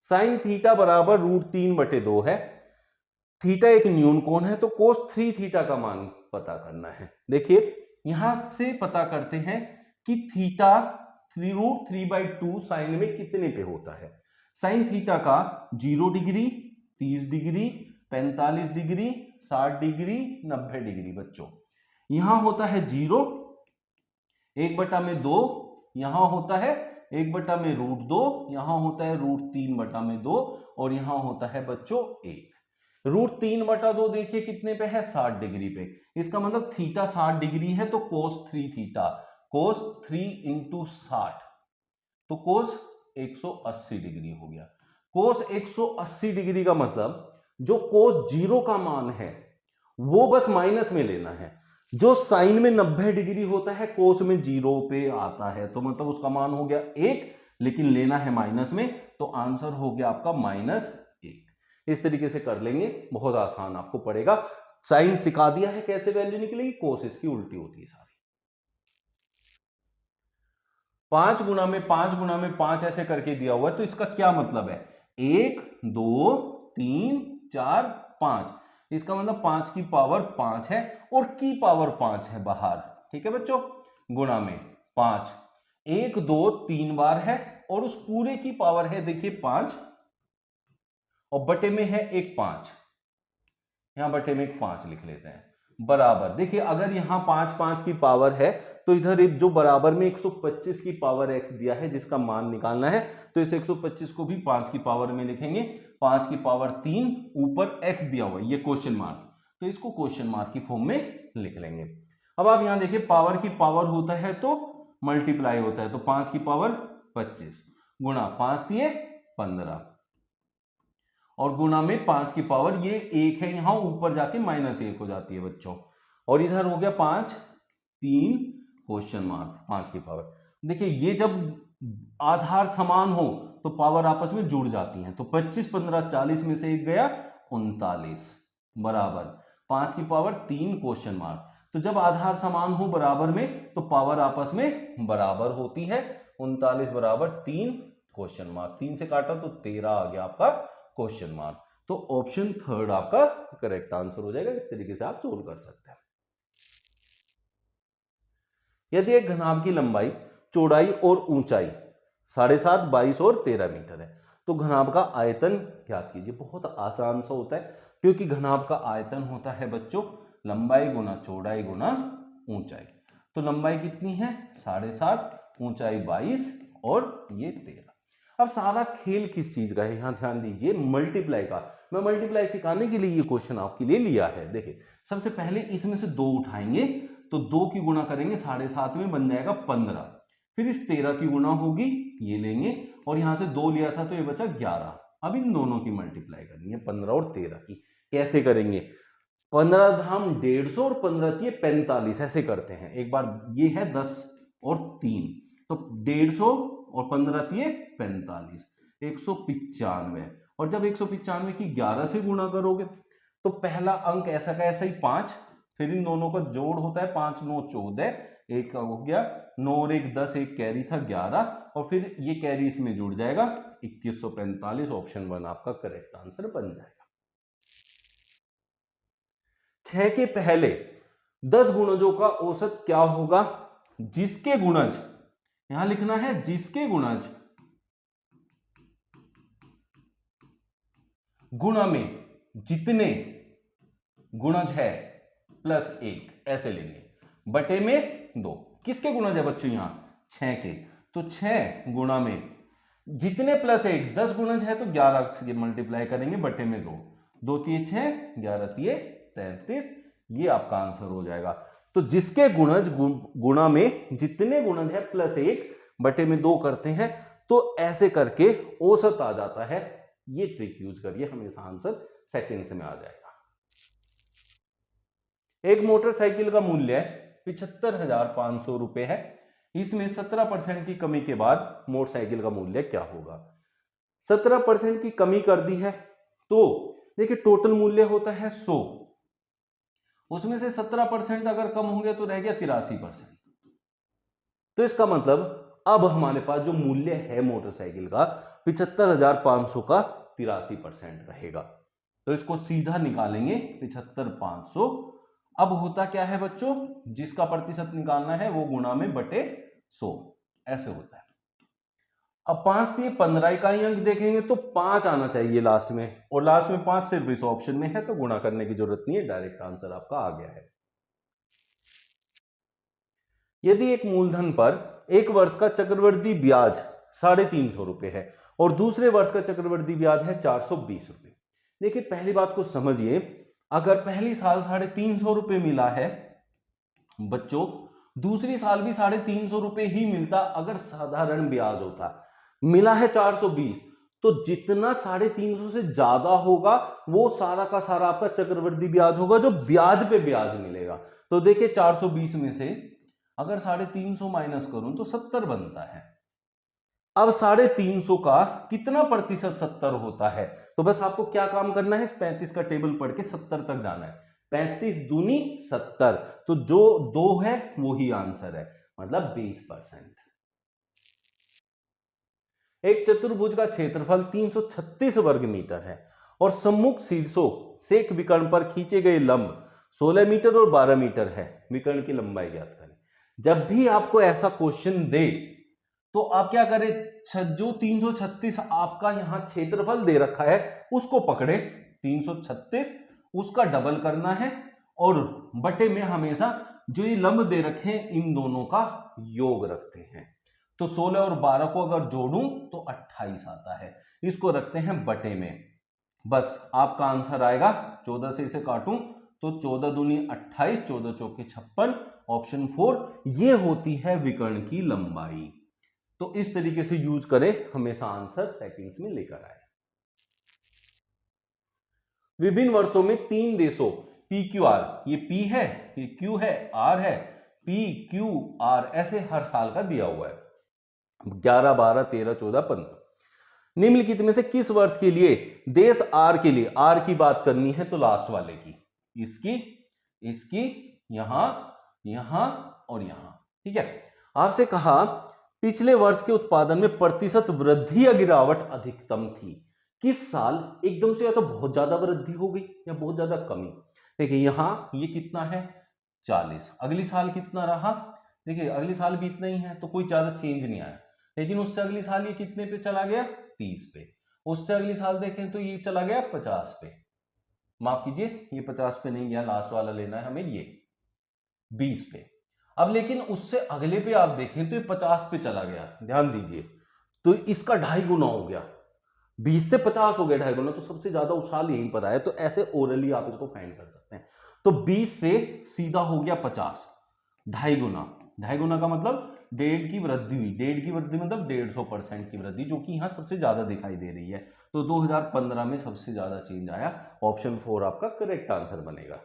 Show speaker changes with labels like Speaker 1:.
Speaker 1: Sine theta बराबर √3/2 है। Theta एक न्यून कोण है, तो कोस 3 थीटा का मान पता करना है। देखिए यहां से पता करते हैं कि थीटा √3/2 साइन में कितने पे होता है। साइन थीटा का 0 degree, 30 degree, 45 degree, 60 degree, 90 degree बच्चों। यहां होता है 0, 1/2, यहां होता है 1/√2, यहां होता है √3/2 और यहां होता है बच्चों 1। √3/2 देखिए कितने पे है, 60 डिग्री पे। इसका मतलब थीटा 60 डिग्री है, तो कोस 3 थीटा, कोस 3 इंटू 60, तो कोस 180 डिग्री हो गया। कोस 180 डिग्री का मतलब जो कोस 0 का मान है वो बस माइनस में लेना है। जो साइन में 90 डिग्री होता है कोस में 0 पे आता है, तो मतलब उसका मान हो गया 1, लेकिन लेना है माइनस में, तो आंसर हो गया आपका -1। इस तरीके से कर लेंगे, बहुत आसान आपको पड़ेगा। साइन सिखा दिया है कैसे वैल्यू निकलेगी, कोस इसकी उल्टी होती है सारी। 5 गुना में 5 गुना में 5 ऐसे करके दिया हुआ है, तो इसका क्या मतलब है, 1 2 3 4 5, इसका मतलब 5 की पावर 5 है और की पावर 5 है बाहर, ठीक है बच्चों। गुणा में 5, 1 2 3 बार है और उस पूरे की पावर है देखिए 5 और बटे में है एक 5, यहां बटे में एक 5 लिख लेते हैं, बराबर। देखिए अगर यहां 5 5 की पावर है तो इधर एक जो बराबर में 125 की पावर x दिया है जिसका मान निकालना है, तो इस 125 को भी 5 की पावर में लिखेंगे, 5 की पावर 3 ऊपर x दिया हुआ है, ये क्वेश्चन मार्क, तो इसको क्वेश्चन मार्क की फॉर्म में लिख लेंगे। अब आप यहां देखिए पावर की पावर होता है तो मल्टीप्लाई होता है, तो 5 की पावर 25 गुणा 5 दिए 15 और गुणा में 5 की पावर ये 1 है, यहां ऊपर जाके -1 हो जाती है बच्चों, और इधर हो गया 5 3 क्वेश्चन मार्क 5 की पावर। देखिए ये जब आधार समान हो तो पावर आपस में जुड़ जाती हैं, तो 25 15 40 में से एक गया 39 बराबर 5 की पावर 3 क्वेश्चन मार्क। तो जब आधार समान हो बराबर में तो पावर आपस में बराबर होती है, 39 बराबर 3 क्वेश्चन मार्क, 3 से काटा तो 13 आ गया आपका क्वेश्चन मार्क। तो ऑप्शन थर्ड आपका करेक्ट आंसर हो जाएगा। इस तरीके से आप सोल्व कर सकते हैं। यदि एक घनाभ की लंबाई, चौड़ाई और ऊंचाई 7.5, 22 और 13 मीटर है तो घनाभ का आयतन ज्ञात कीजिए। बहुत आसान सा होता है, क्योंकि घनाभ का आयतन होता है बच्चों लंबाई गुना चौड़ाई गुना ऊंचाई। तो लंबाई कितनी है 7.5, ऊंचाई 22 और ये 13। अब सारा खेल किस चीज का है, यहां ध्यान दीजिए, मल्टीप्लाई का। मैं मल्टीप्लाई सिखाने के लिए ये क्वेश्चन आपके लिए लिया है। देखिए सबसे पहले इसमें से 2 उठाएंगे, तो 2 की गुणा करेंगे 7.5 में बन जाएगा 15, फिर इस 13 की गुणा होगी ये लेंगे और यहां से 2 लिया था तो ये बचा 11। अब इन दोनों की मल्टीप्लाई करनी है 15 और 13 की। कैसे करेंगे, 15 धाम 150 और 15 की 45 ऐसे करते हैं। एक बार ये है 10 और 3, तो 150 और 15 की 45, 195, और जब 195 की 11 से गुणा करोगे तो पहला अंक ऐसा का ऐसा ही 5, फिर इन दोनों का जोड़ होता है 5 9 14, एक हो गया 9 और 1 10, एक कैरी था 11 और फिर ये कैरी इसमें जुड़ जाएगा 2145। ऑप्शन 1 आपका करेक्ट आंसर बन जाएगा। 6 के पहले 10 गुणजों का औसत क्या होगा, जिसके गुणज, यहां लिखना है जिसके गुणज गुणा में जितने गुणज है प्लस 1, ऐसे लेंगे, बटे में 2। किसके गुणज है बच्चों, यहां 6 के, तो 6 गुणा में जितने प्लस 1, 10 गुणज है तो 11 से मल्टीप्लाई करेंगे, बटे में 2, 2 तिये 6, 11 तिये 33, ये आपका आंसर हो जाएगा। तो जिसके गुणज गुणा में जितने गुणज है प्लस 1 बटे में 2 करते हैं, तो ऐसे करके औसत आ जाता है। ये ट्रिक यूज करिए, हमेशा आंसर सेकंड्स में आ जाएगा। एक मोटरसाइकिल का मूल्य 75,500 रुपए है, इसमें 17% की कमी के बाद मोटरसाइकिल का मूल्य क्या होगा। 17% की कमी कर दी है तो देखिए टोटल मूल्य होता है 100, उसमें से 17% अगर कम हो गया तो रह गया 83%। तो इसका मतलब अब हमारे पास जो मूल्य है मोटरसाइकिल का 75,500 का 83% रहेगा, तो इसको सीधा निकालेंगे 75,500। अब होता क्या है बच्चों, जिसका प्रतिशत निकालना है वो गुणा में बटे 100 ऐसे होता है। अब 5 दिए 15 इकाई अंक देखेंगे तो 5 आना चाहिए लास्ट में, और लास्ट में 5 सिर्फ इस ऑप्शन में है तो गुणा करने की जरूरत नहीं है, डायरेक्ट आंसर आपका आ गया है। यदि एक मूलधन पर एक वर्ष का चक्रवृद्धि ब्याज 350 रुपए है और दूसरे वर्ष का चक्रवृद्धि ब्याज है 420 रुपए। देखिए पहली बात को समझिए, अगर पहली साल 350 रुपए मिला है बच्चों, दूसरी साल भी 350 रुपए ही मिलता अगर साधारण ब्याज होता। मिला है 420, तो जितना 350 से ज्यादा होगा वो सारा का सारा आपका चक्रवृद्धि ब्याज होगा, जो ब्याज पे ब्याज मिलेगा। तो देखिए 420 में से अगर 350 माइनस करूं तो 70 बनता है। अब 350 का कितना प्रतिशत 70 होता है, तो बस आपको क्या काम करना है, इस 35 का टेबल पढ़ के 70 तक जाना है। 35 दूनी 70, तो जो 2 है वो ही आंसर है, मतलब 20%। एक चतुर्भुज का क्षेत्रफल 336 वर्ग मीटर है और सम्मुख शीर्षों से एक विकर्ण पर खींचे गए लंब 16 मीटर और 12 मीटर है। विकर्ण की लंबाई ज्ञात करें। जब भी आपको ऐसा क्वेश्चन दे तो आप क्या करें, जो 336 आपका यहां क्षेत्रफल दे रखा है उसको पकड़े, 336 उसका डबल करना है और बटे में हमेशा जो ये लंब दे रखे हैं इन दोनों का योग रखते हैं। तो 16 और 12 को अगर जोड़ूं तो 28 आता है, इसको रखते हैं बटे में। बस आपका आंसर आएगा, 14 से इसे काटूं तो 14 दूनी 28, 14 चौके 56, ऑप्शन 4 ये होती है विकर्ण की लंबाई। तो इस तरीके से यूज करें, हमेशा आंसर सेकंड्स में लेकर आए। विभिन्न वर्षों में 3 देशों PQR, ये P है, ये Q है, R है, PQR ऐसे हर साल का दिया हुआ है, 11, 12, 13, 14, 15। निम्नलिखित में से किस वर्ष के लिए देश R के लिए, R की बात करनी है तो लास्ट वाले की, इसकी, इसकी, यहां, यहां और यहां, ठीक है। आपसे कहा पिछले वर्ष के उत्पादन में प्रतिशत वृद्धि या गिरावट अधिकतम थी, किस साल एकदम से या तो बहुत ज्यादा वृद्धि हो गई या बहुत ज्यादा कमी। देखिए यहां ये कितना है 40, अगली साल कितना रहा, देखिए अगली साल भी इतना ही है तो कोई ज्यादा चेंज नहीं आया। लेकिन उससे अगली साल ये कितने पे चला गया, 30 पे। उससे अगली साल देखें तो ये चला गया 50 पे, माफ कीजिए ये 50 पे नहीं गया, लास्ट वाला लेना है हमें, ये 20 पे। अब लेकिन उससे अगले पे आप देखें तो ये 50 पे चला गया, ध्यान दीजिए, तो इसका 2.5 गुना हो गया, 20 से 50 हो गया 2.5 गुना, तो सबसे ज्यादा उछाल यहीं पर आया। तो ऐसे ओरली आप इसको फाइंड कर सकते हैं। तो 20 से सीधा हो गया 50, 2.5 गुना, 2.5 गुना का मतलब 1.5 की वृद्धि हुई, 1.5 की वृद्धि मतलब 150% की वृद्धि, जो कि यहां सबसे ज्यादा दिखाई दे रही है। तो 2015 में सबसे ज्यादा चेंज आया, ऑप्शन 4 आपका करेक्ट आंसर बनेगा।